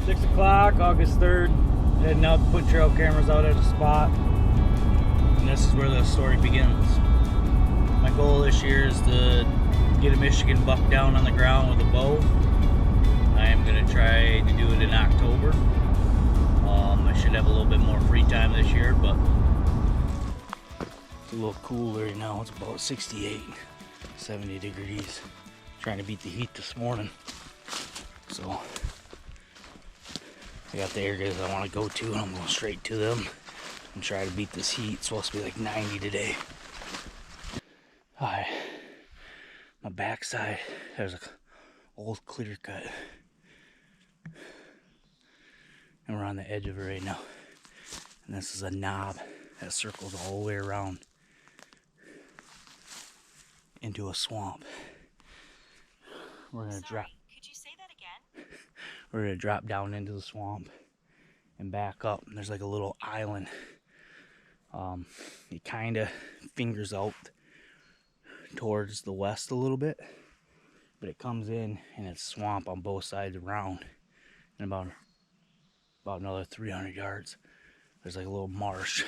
6 o'clock, August 3rd. Heading out to put trail cameras out at a spot. And this is where the story begins. My goal this year is to get a Michigan buck down on the ground with a bow. I am going to try to do it in October. I should have a little bit more free time this year, but it's a little cooler right now. It's about 68, 70 degrees. Trying to beat the heat this morning. So I got the areas I want to go to, and I'm going straight to them and try to beat this heat. It's supposed to be like 90 today. Hi. My backside, there's an old clear cut. And we're on the edge of it right now. And this is a knob that circles all the way around into a swamp. We're gonna drop. Could you say that again? We're gonna drop down into the swamp and back up. And there's like a little island. It kind of fingers out towards the west a little bit, but it comes in and it's swamp on both sides around. And about another 300 yards, there's like a little marsh.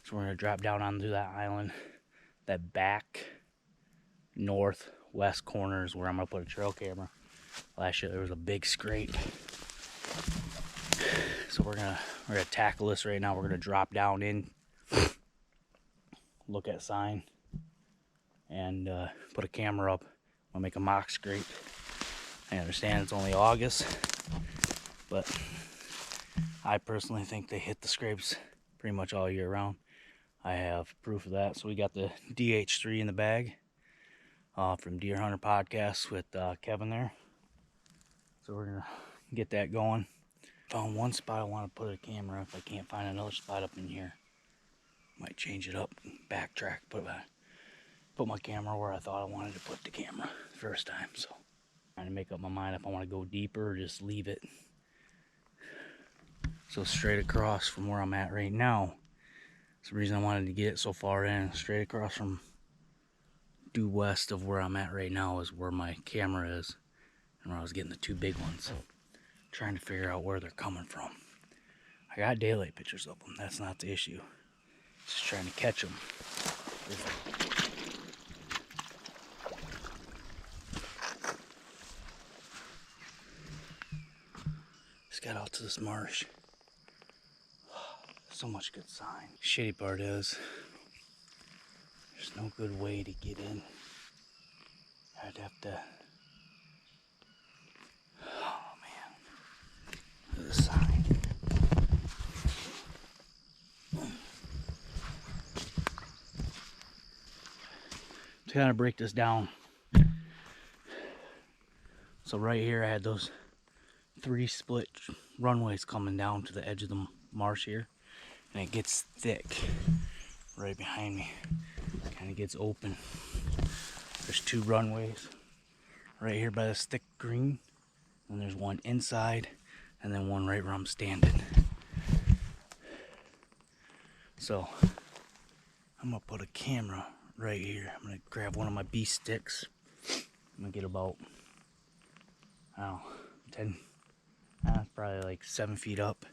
So we're gonna drop down onto that island. That back northwest corner is where I'm gonna put a trail camera. Last year there was a big scrape. So we're gonna tackle this right now. We're gonna drop down in, look at sign, and put a camera up. I'll make a mock scrape. I understand it's only August, but I personally think they hit the scrapes pretty much all year round. I have proof of that. So we got the DH3 in the bag from Deer Hunter Podcast with Kevin there. So we're gonna get that going. Found one spot I want to put a camera. If I can't find another spot up in here, might change it up, backtrack, put my camera where I thought I wanted to put the camera the first time. So trying to make up my mind if I want to go deeper or just leave it. So straight across from where I'm at right now, that's the reason I wanted to get it so far in. Straight across from due west of where I'm at right now is where my camera is, and where I was getting the two big ones. Trying to figure out where they're coming from. I got daylight pictures of them. That's not the issue. Just trying to catch them. Just got out to this marsh. So much good sign. Shitty part is there's no good way to get in. I'd have to. Oh man. Look at the sign. To kind of break this down. So right here I had those 3 split runways coming down to the edge of the marsh here. And it gets thick right behind me. Kind of gets open. There's 2 runways right here by this thick green. And there's one inside, and then one right where I'm standing. So I'm gonna put a camera right here. I'm gonna grab one of my B sticks. I'm gonna get about, I don't know, 10, probably like 7 feet up.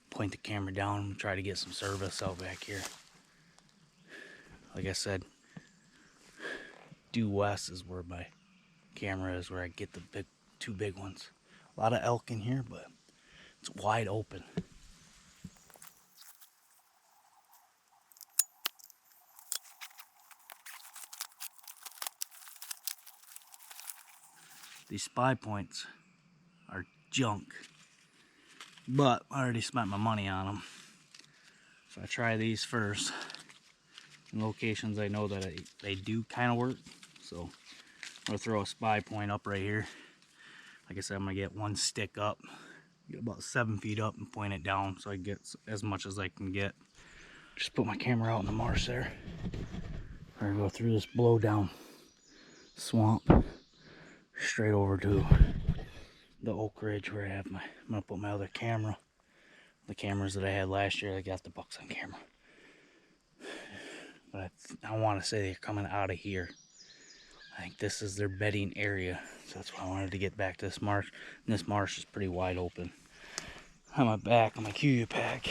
Point the camera down and try to get some service out back here. Like I said, due west is where my camera is, where I get the 2 big ones. A lot of elk in here, but it's wide open. These spy points are junk, but I already spent my money on them. So I try these first in locations I know that they do kind of work. So I'm gonna throw a spy point up right here. Like I said, I'm gonna get 1 stick up, get about 7 feet up, and point it down so I get as much as I can get. Just put my camera out in the marsh there. We're gonna go through this blow down swamp straight over to the Oak Ridge where I'm gonna put my other camera. The cameras that I had last year, I got the bucks on camera. But I want to say they're coming out of here. I think this is their bedding area, so that's why I wanted to get back to this marsh. And this marsh is pretty wide open. On my back, on my QU pack,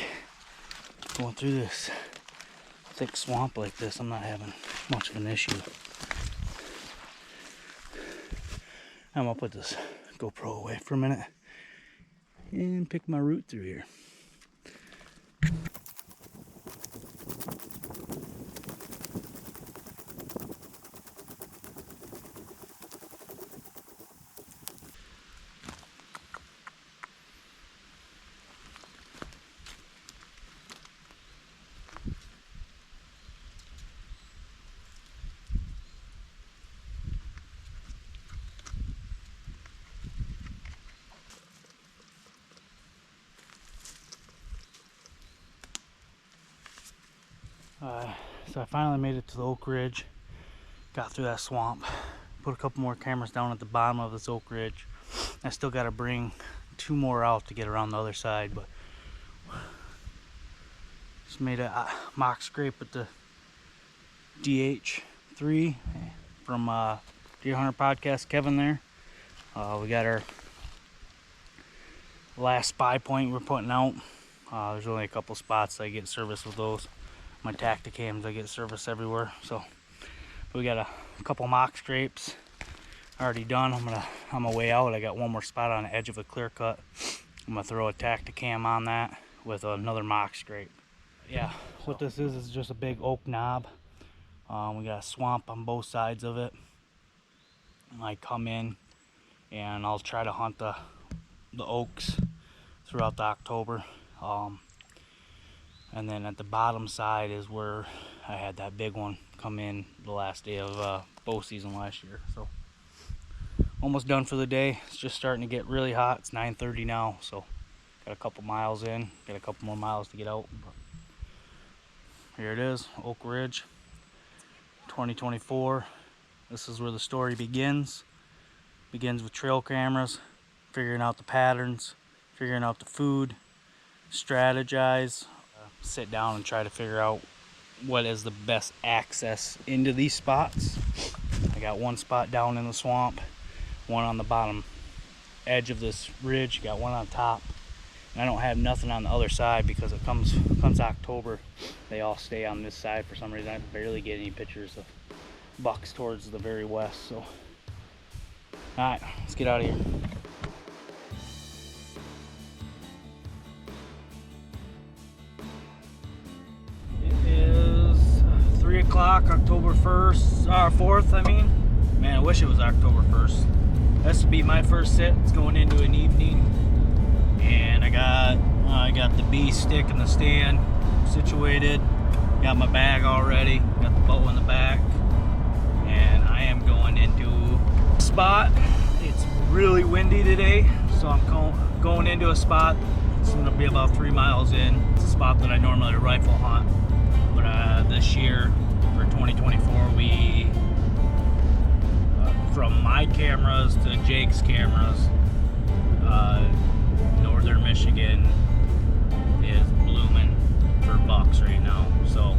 going through this thick swamp like this, I'm not having much of an issue. I'm gonna put this GoPro away for a minute and pick my route through here. So I finally made it to the Oak Ridge, got through that swamp, put a couple more cameras down at the bottom of this Oak Ridge. I still got to bring 2 more out to get around the other side, but just made a mock scrape at the DH3 from Deer Hunter Podcast, Kevin there. We got our last spy point we're putting out. There's only a couple spots I get service with those. My Tacticams, I get service everywhere. So we got a couple mock scrapes already done. I'm on my way out. I got one more spot on the edge of a clear cut. I'm gonna throw a Tacticam on that with another mock scrape. Yeah, what this is just a big oak knob. We got a swamp on both sides of it. I come in and I'll try to hunt the oaks throughout the October. And then at the bottom side is where I had that big one come in the last day of bow season last year. So almost done for the day. It's just starting to get really hot. It's 9:30 now, so got a couple miles in. Got a couple more miles to get out. But here it is, Oak Ridge, 2024. This is where the story begins. Begins with trail cameras, figuring out the patterns, figuring out the food, strategize, sit down and try to figure out what is the best access into these spots. I got one spot down in the swamp, one on the bottom edge of this ridge, got one on top. And I don't have nothing on the other side because it comes October, they all stay on this side for some reason. I barely get any pictures of bucks towards the very west. So alright, let's get out of here. It is 3 o'clock, October 4th, I mean. Man, I wish it was October 1st. This would be my first sit. It's going into an evening. And I got the B stick in the stand situated. Got my bag already. Got the bow in the back. And I am going into a spot. It's really windy today, so I'm going into a spot. It's going to be about 3 miles in. It's a spot that I normally rifle hunt. But this year, for 2024, we, from my cameras to Jake's cameras, northern Michigan is blooming for bucks right now. So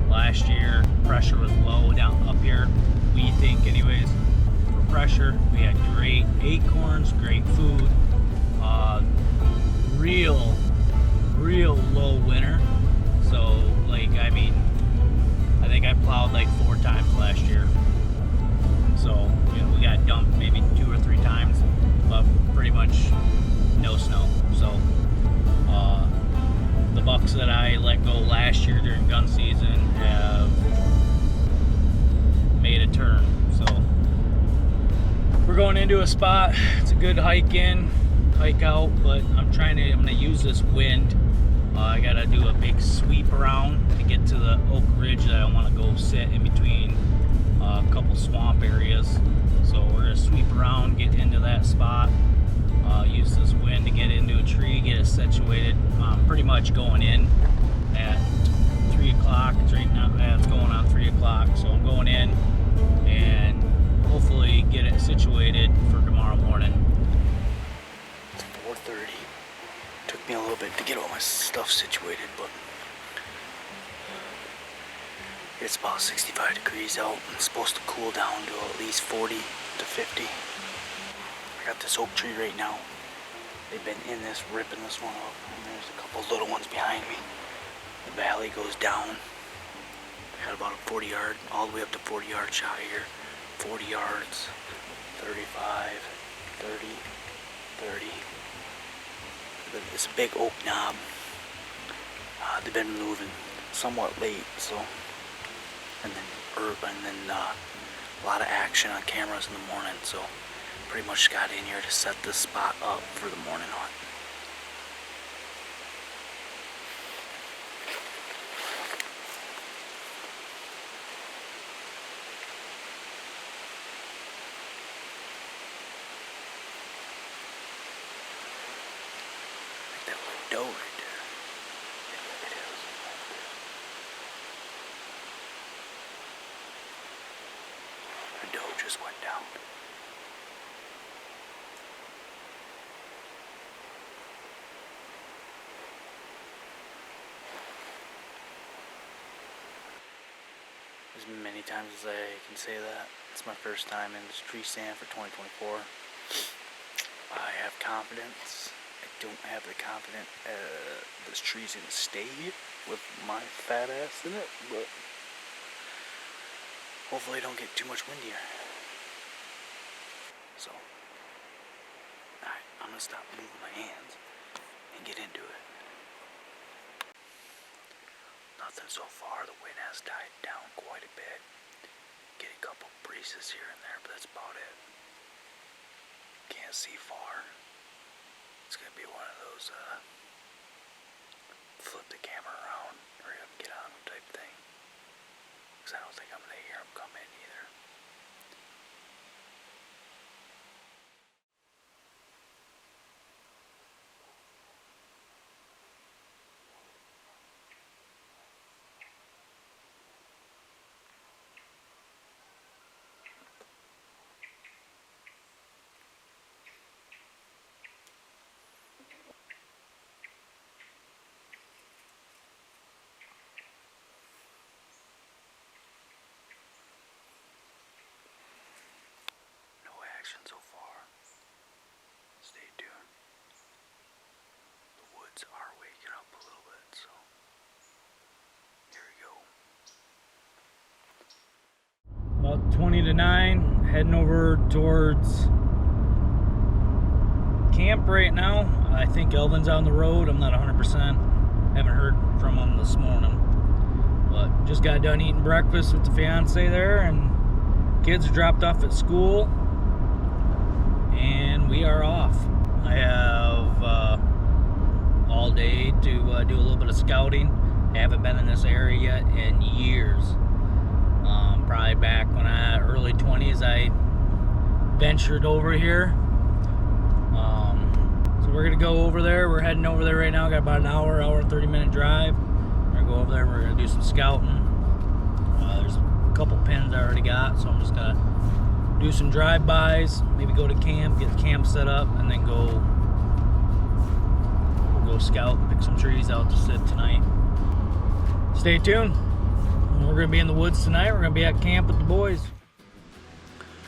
last year, pressure was low down up here, we think anyways. For pressure, we had great acorns, great food, real low winter. So like, I mean, I think I plowed like 4 times last year. So, you know, we got dumped maybe 2 or 3 times, but pretty much no snow. So the bucks that I let go last year during gun season have made a turn. So we're going into a spot. It's a good hike in, hike out, but I'm gonna use this wind. I gotta do a big sweep around to get to the Oak Ridge that I want to go sit in between a couple swamp areas. So we're gonna sweep around, get into that spot, use this wind to get into a tree, get it situated. Pretty much going in at 3 o'clock. It's right now, it's going on 3 o'clock. So I'm going in and hopefully get it situated for tomorrow morning. It's 4:30. Took me a little bit to get all my stuff situated, but It's about 65 degrees out and it's supposed to cool down to at least 40 to 50. I got this oak tree right now. They've been in this, ripping this one up, and there's a couple little ones behind me. The valley goes down. I got about a 40 yard, all the way up to 40 yard shot here. 40 yards, 35, 30, 30. It's a big oak knob. They've been moving somewhat late, so, and then a lot of action on cameras in the morning, so pretty much got in here to set this spot up for the morning hunt. That little doe right there. Yeah, it is. The doe just went down. As many times as I can say that, it's my first time in this tree stand for 2024. I have confidence. I don't have the confidence this tree's gonna stay here with my fat ass in it, but hopefully I don't get too much wind here. So, alright, I'm gonna stop moving my hands and get into it. Nothing so far. The wind has died down quite a bit. Get a couple breezes here and there, but that's about it. Can't see far. It's gonna be one of those flip the camera around, hurry up and get on them type thing. Because I don't think I'm gonna hear them come in either. So far. Stay tuned. The woods are waking up a little bit, so here we go. About 20 to 9, heading over towards camp right now. I think Elvin's on the road. I'm not 100%. Haven't heard from him this morning. But just got done eating breakfast with the fiance there, and kids are dropped off at school. And we are off. I have all day to do a little bit of scouting. I haven't been in this area yet in years. Probably back when early 20s I ventured over here. So we're gonna go over there. We're heading over there right now. Got about an hour and 30-minute drive. We're gonna go over there. We're gonna do some scouting. There's a couple pins I already got, so I'm just gonna do some drive-bys, maybe go to camp, get the camp set up, and then go scout, pick some trees out to sit tonight. Stay tuned. We're gonna be in the woods tonight. We're gonna be at camp with the boys.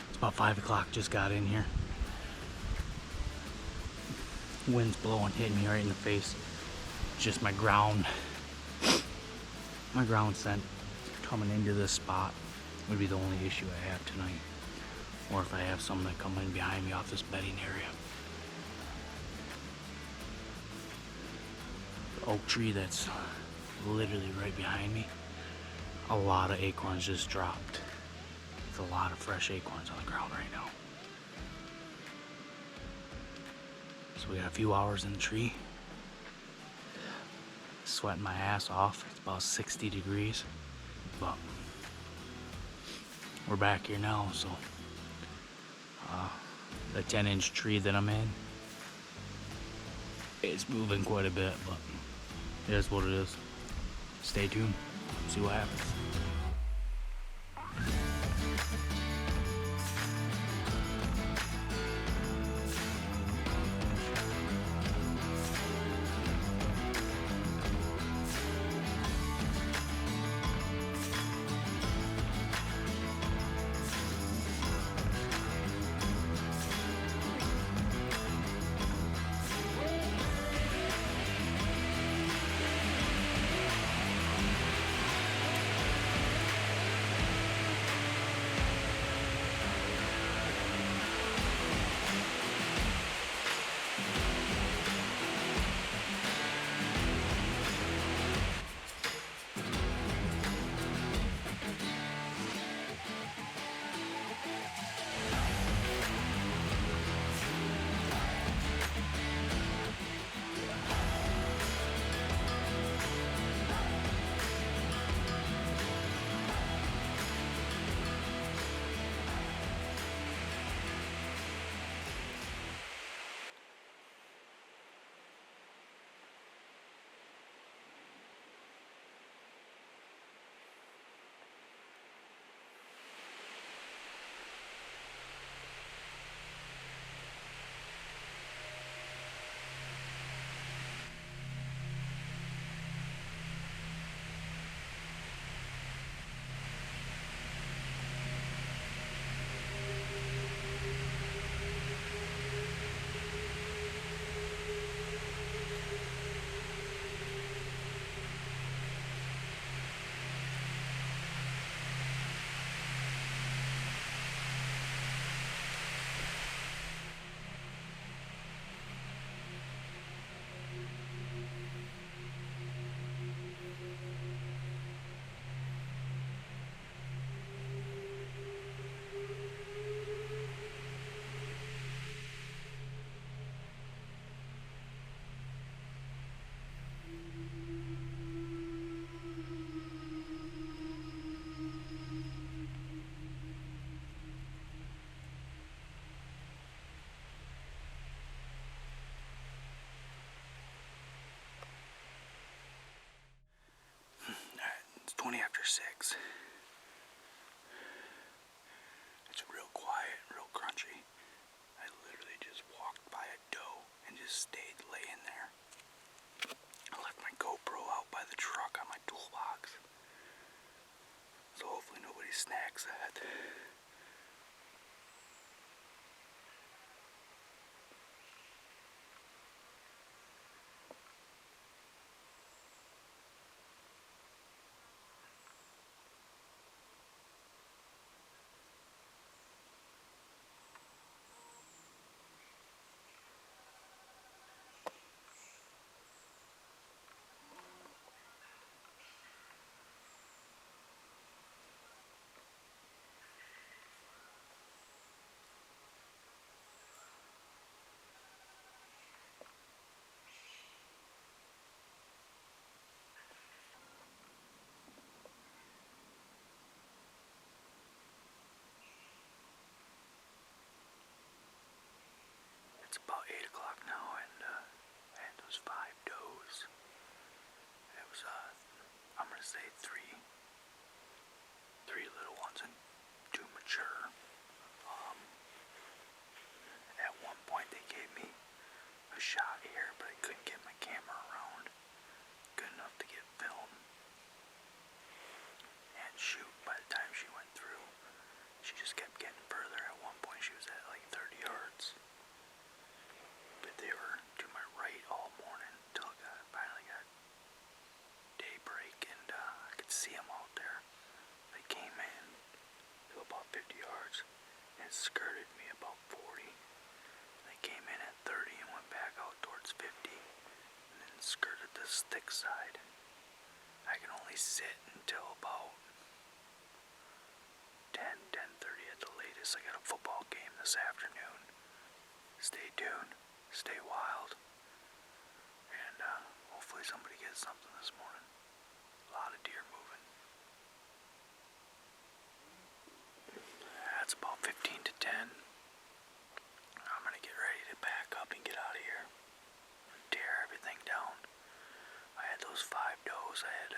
It's about 5 o'clock, just got in here. Wind's blowing, hitting me right in the face. Just my ground scent coming into this spot would be the only issue I have tonight. Or if I have something that come in behind me off this bedding area. The oak tree that's literally right behind me, a lot of acorns just dropped. There's a lot of fresh acorns on the ground right now. So we got a few hours in the tree. Sweating my ass off. It's about 60 degrees. But we're back here now, so the 10-inch tree that I'm in is moving quite a bit, but it is what it is. Stay tuned, see what happens. 6. It's real quiet, real crunchy. I literally just walked by a doe and just stayed laying there. I left my GoPro out by the truck on my toolbox. So hopefully nobody snags that. It's about 8 o'clock now, and I had those 5 does. It was, I'm gonna say three little ones and 2 mature. At one point they gave me a shot here, but I couldn't get my camera around good enough to get film and shoot. By the time she went through, she just kept getting further. At one point she was at like 30 yards. But they were to my right all morning until it finally got daybreak, and I could see them out there. They came in to about 50 yards and skirted me about 40. They came in at 30 and went back out towards 50 and then skirted the stick side. I can only sit until about 10:30 at the latest. I got a football game this afternoon. Stay tuned. Stay wild, and hopefully somebody gets something this morning. A lot of deer moving. That's about 15 to 10. I'm gonna get ready to pack up and get out of here. Tear everything down. I had those 5 does. I had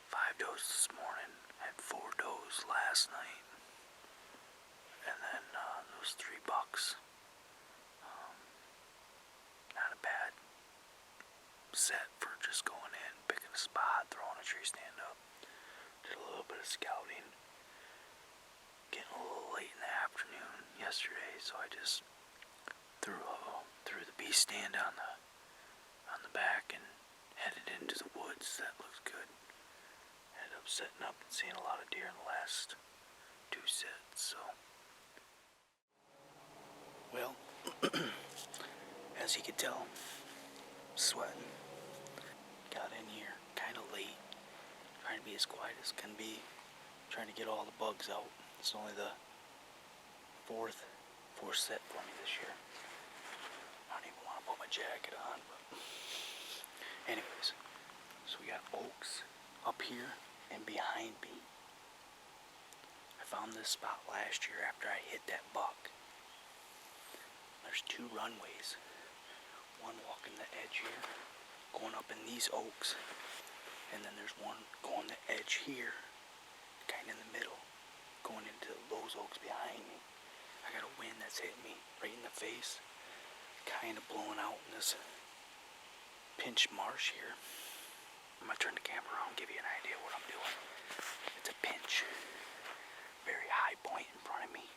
5 does this morning. I had 4 does last night, and then those 3 bucks. Not a bad set for just going in, picking a spot, throwing a tree stand up. Did a little bit of scouting. Getting a little late in the afternoon yesterday, so I just threw the bee stand on the back and headed into the woods. That looks good. Ended up setting up and seeing a lot of deer in the last 2 sets. So, well. As you can tell, sweating. Got in here kind of late, trying to be as quiet as can be, trying to get all the bugs out. It's only the fourth set for me this year. I don't even want to put my jacket on, but anyways, so we got oaks up here and behind me. I found this spot last year after I hit that buck. There's 2 runways. One walking the edge here, going up in these oaks, and then there's one going the edge here, kind of in the middle, going into those oaks behind me. I got a wind that's hitting me right in the face, kind of blowing out in this pinch marsh here. I'm gonna turn the camera around and give you an idea of what I'm doing. It's a pinch, very high point in front of me,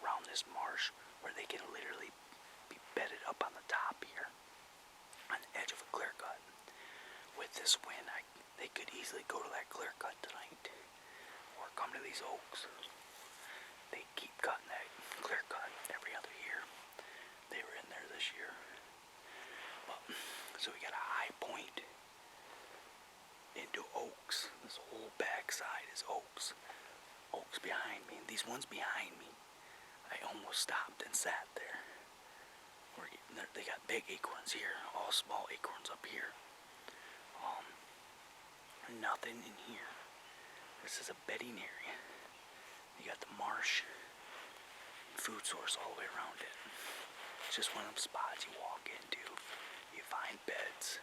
around this marsh where they can literally be bedded up on the top here, on the edge of a clear cut. With this wind, they could easily go to that clear cut tonight, or come to these oaks. They keep cutting that clear cut every other year. They were in there this year. But, so we got a high point into oaks. This whole backside is oaks. Oaks behind me, and these ones behind me, I almost stopped and sat there. They got big acorns here, all small acorns up here. Nothing in here. This is a bedding area. You got the marsh, food source all the way around it. It's just one of them spots you walk into. You find beds.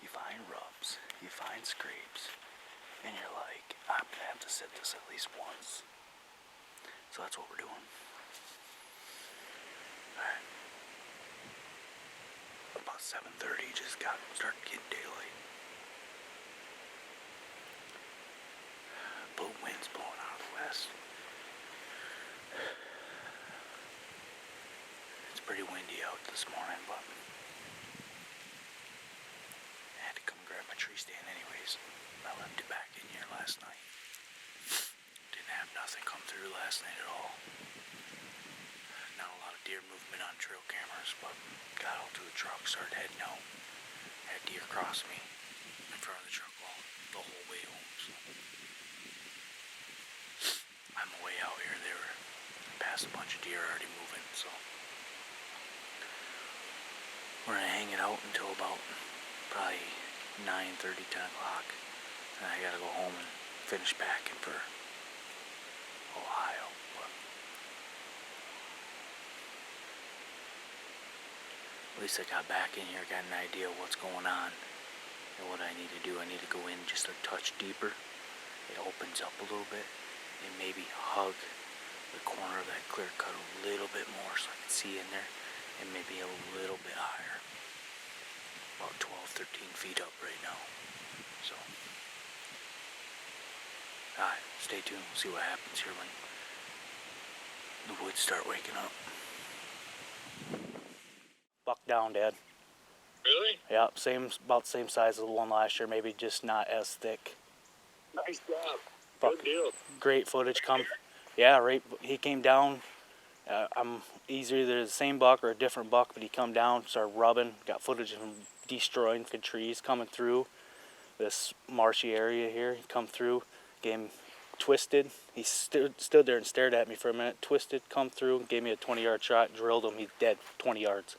you find rubs, you find scrapes, and you're like, I'm gonna have to sit this at least once. So that's what we're doing. Alright. About 7:30, just started getting daylight. Blue wind's blowing out of the west. It's pretty windy out this morning, but I had to come grab my tree stand anyways. I left it back in here last night. Didn't have nothing come through last night at all. Not a lot of deer movement on trail cameras, but got out to the truck, started heading out. Had deer cross me in front of the truck the whole way home. So on the way out here, they were past a bunch of deer already moving, so we're gonna hang it out until about probably 9:30, 10 o'clock. And I gotta go home and finish packing for Ohio. But at least I got back in here, got an idea of what's going on and what I need to do. I need to go in just a touch deeper. It opens up a little bit and maybe hug the corner of that clear cut a little bit more so I can see in there, and maybe a little bit higher. About 12, 13 feet up right now. So, alright, stay tuned. We'll see what happens here when the woods start waking up. Buck down, Dad. Really? Yeah, about the same size as the one last year, maybe just not as thick. Nice job. Buck, Good deal. great footage. Yeah, right. He came down. He's either the same buck or a different buck, but he come down, started rubbing. Got footage of him destroying trees coming through this marshy area here. He come through, gave him twisted. He stood there and stared at me for a minute. Twisted, come through, gave me a 20-yard shot, drilled him. He's dead 20 yards.